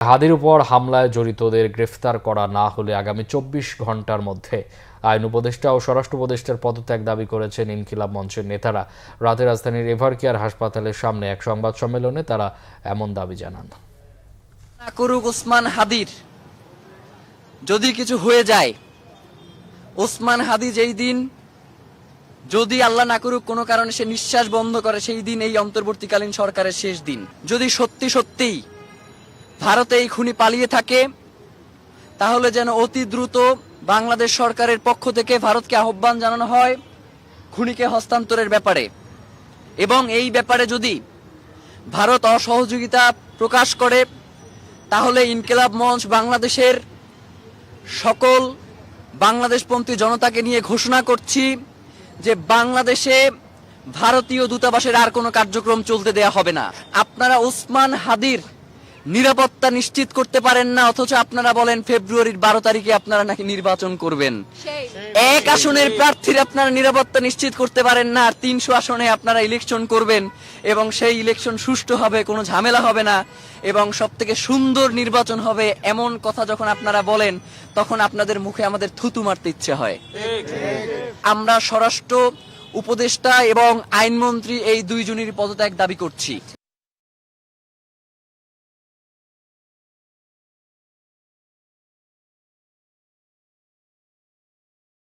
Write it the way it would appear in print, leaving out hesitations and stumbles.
হাদির উপর হামলায় জড়িতদের গ্রেফতার করা না হলে আগামী ২৪ ঘণ্টার মধ্যে আইন উপদেষ্টা ও স্বরাষ্ট্র উপদেষ্টার পদত্যাগ দাবি করেছেন ইনকিলাব মঞ্চের নেতারা। রাতে রাজধানীর এভারকেয়ার হাসপাতালের সামনে এক সংবাদ সম্মেলনে তারা এমন দাবি জানান। না করুক ওসমান হাদির যদি কিছু হয়ে যায়, ওসমান হাদি যেই দিন যদি আল্লাহ না করুক কোনো কারণে সে নিঃশ্বাস বন্ধ করে, সেই দিন এই অন্তর্বর্তীকালীন সরকারের শেষ দিন। যদি সত্যি সত্যিই ভারতে এই খুনি পালিয়ে থাকে, তাহলে যেন অতি দ্রুত বাংলাদেশ সরকারের পক্ষ থেকে ভারতকে আহ্বান জানানো হয় খুনিকে হস্তান্তরের ব্যাপারে। এবং এই ব্যাপারে যদি ভারত অসহযোগিতা প্রকাশ করে, তাহলে ইনকিলাব মঞ্চ বাংলাদেশের সকল বাংলাদেশপন্থী জনতাকে নিয়ে ঘোষণা করছি যে বাংলাদেশে ভারতীয় দূতাবাসের আর কোনো কার্যক্রম চলতে দেয়া হবে না। আপনারা ওসমান হাদির নিরাপত্তা নিশ্চিত করতে পারেন না, অথচ আপনারা বলেন ফেব্রুয়ারির 12 তারিখে আপনারা নাকি নির্বাচন করবেন। এক আসনের প্রার্থীর আপনারা নিরাপত্তা নিশ্চিত করতে পারেন না, আর 300 আসনে আপনারা ইলেকশন করবেন এবং সেই ইলেকশন সুষ্ঠু হবে, কোনো ঝামেলা হবে না এবং সবথেকে সুন্দর নির্বাচন হবে। এমন কথা যখন আপনারা বলেন, তখন আপনাদের মুখে আমাদের থুতু মারতে ইচ্ছে হয়। আমরা স্বরাষ্ট্র উপদেষ্টা এবং আইনমন্ত্রী এই দুইজনের পদত্যাগ দাবি করছি।